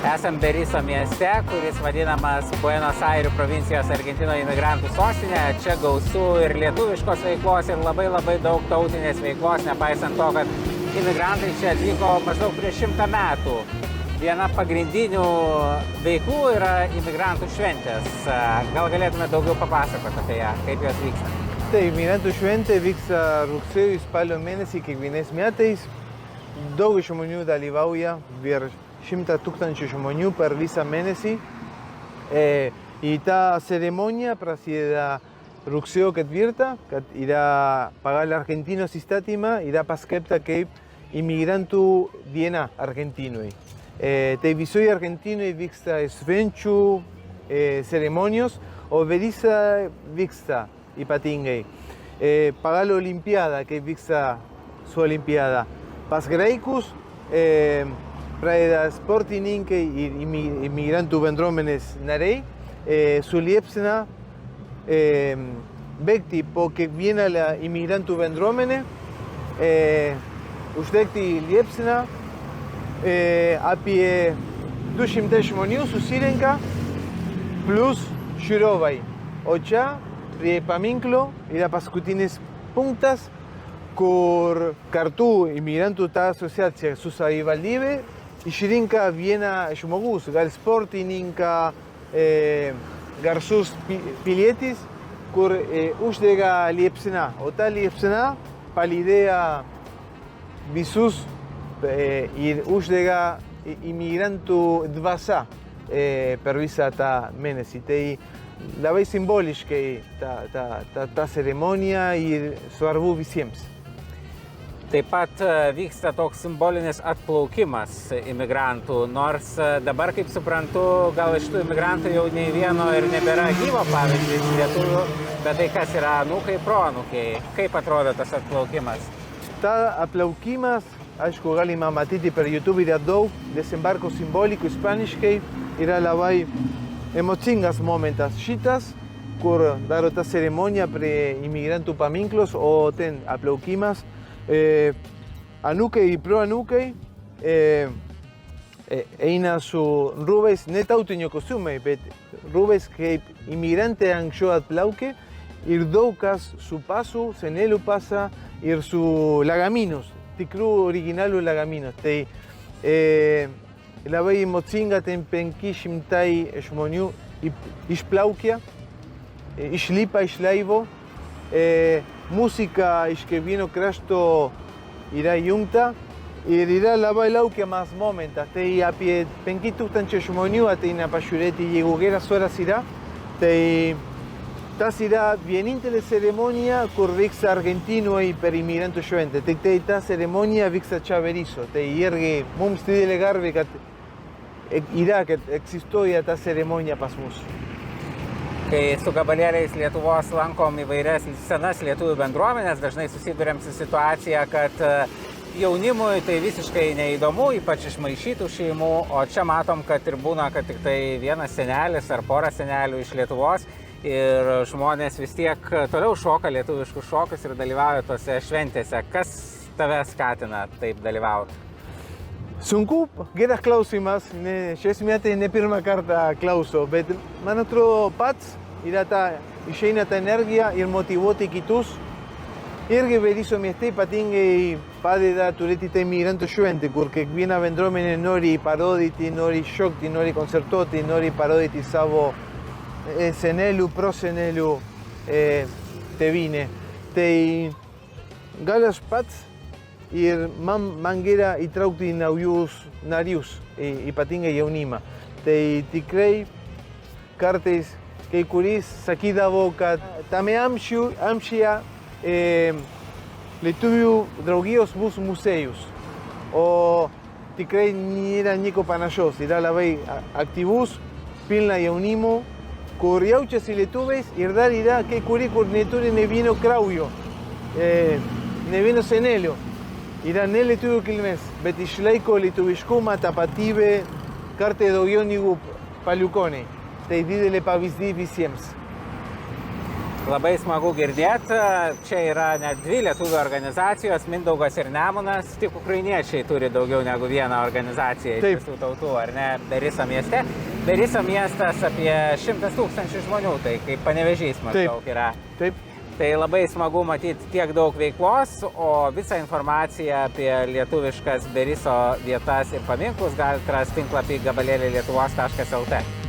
Esam Beriso mieste, kuris vadinamas Buenos Airių provincijos Argentinoje imigrantų sostinė. Čia gausu ir lietuviškos veiklos, ir labai daug tautinės veiklos, nepaisant to, kad imigrantai čia atvyko maždaug prieš 100 metų. Viena pagrindinių veiklų yra imigrantų šventės. Gal galėtume daugiau papasakoti apie ją, kaip jos vyksta? Tai imigrantų šventė vyksta rugsėjo spalio mėnesį kiekvienais metais. Daug žmonių dalyvauja, virš 100 000 žmonių per visą mėnesį. Ir ta ceremonija prasideda rugsėjo 4, kad yra pagal Argentinos įstatymą, yra paskelbta kaip imigrantų diena Argentinui. Tai visoje Argentinoje vyksta švenčių ceremonijos, o Beriso vyksta ypatingai. Pagal olimpiada, kaip vyksta su olimpiada. Pas graikus, pradeda sportininkai ir imigrantų bendruomenės nariai su liepsna bėgti po kiekvieną imigrantų bendruomenę, uždegti liepsną, apie 200 žmonių susirenka, plus žiūrovai. O čia prie paminklo yra paskutinis punktas, kur kartu imigrantų ta asociacija su savivaldybe išrinka vieną žmogus, gal sportininką, garsus pilietis, kur uždega liepsna. O ta liepsna palydėja visus ir uždega imigrantų dvasia per visą tą mėnesį. Tai labai simboliškai ta ceremonija ir svarbu visiems. Taip pat vyksta toks simbolinis atplaukimas imigrantų, nors dabar, kaip suprantu, gal iš tų imigrantų jau nei vieno ir nebėra gyvo, pavyzdžiui, lietuvių, bet tai kas yra anūkai, proanūkiai. Kaip atrodo tas atplaukimas? Ta atplaukimas, aišku, galima matyti per YouTube, yra daug desembarko simbolikų ispaniškai, yra labai emocingas momentas šitas, kur daro ta ceremonija prie imigrantų paminklos, o ten atplaukimas. Anūkai ir proanūkai eina su rūbais, ne tautinio kostiumai, bet rūbais kaip imigrante anksčiau atplaukė ir daug kas su pasu, senelių pasa ir su lagaminos, tikrų originalų lagaminos. Tai labai emocinga, ten 500 žmonių išplaukia, išlipa iš laivo. Música iš kiekvieno krašto yra jungta ir yra labai laukiamas momentas. Tai apie 5000 žmonių ateina pažiūrėti, jeigu geras oras yra. Tai tas yra vienintelė ceremonija, kur vyksta Argentinoje per imigrantų šventę. Tai ta ceremonija vyksta čia Beriso. Tai irgi mums didelė garbė, kad egzistuoja ta ceremonija pas mus. Kai su gabalėliais Lietuvos lankom įvairias senas lietuvių bendruomenės, dažnai susiduriam su situacija, kad jaunimui tai visiškai neįdomu, ypač iš maišytų šeimų, o čia matom, kad ir būna, kad tik tai vienas senelis ar pora senelių iš Lietuvos ir žmonės vis tiek toliau šoka lietuviškus šokius ir dalyvauja tose šventėse. Kas tave skatina taip dalyvauti? Sunku, geras klausimas, šiais metais ne pirmą kartą klauso, bet man atrodo pats išeina ta energija ir motyvuoti kitus. Irgi Beriso mieste ypatingai padeda turėti tą imigrantų šventę, kur kiekviena bendruomenė nori parodyti, nori šokti, nori koncertuoti, nori parodyti savo senelių, prosenelių tėvynę. Tai gal aš pats ir man gera įtraukti naujus narius, ypatingai jaunimą. Tai tikrai kartais kai kuris sakydavo, kad tame amžiuje lietuvių draugijos bus muziejus. O tikrai nėra nieko panašaus, yra labai aktyvus, pilna jaunimo, kur jaučiasi lietuviais ir dar yra kai kurie, kur neturi ne vieno kraujo, ne vieno senelio. Yra ne lietuvių kilmės, bet išlaiko lietuviškumą, tapatybę, kartais daugiau negu palikuoniai. Tai didelė pavyzdys visiems. Labai smagu girdėti. Čia yra net 2 lietuvių organizacijos, Mindaugas ir Nemunas. Tik ukrainiečiai turi daugiau negu vieną organizaciją iš visų tautų, ar ne, Beriso mieste. Beriso miestas apie 100 000 žmonių, tai kaip Panevėžys maždaug yra. Taip. Tai labai smagu matyti tiek daug veiklos, o visą informaciją apie lietuviškas Beriso vietas ir paminklus galite rasti tinklapį gabalėliai lietuvos.lt.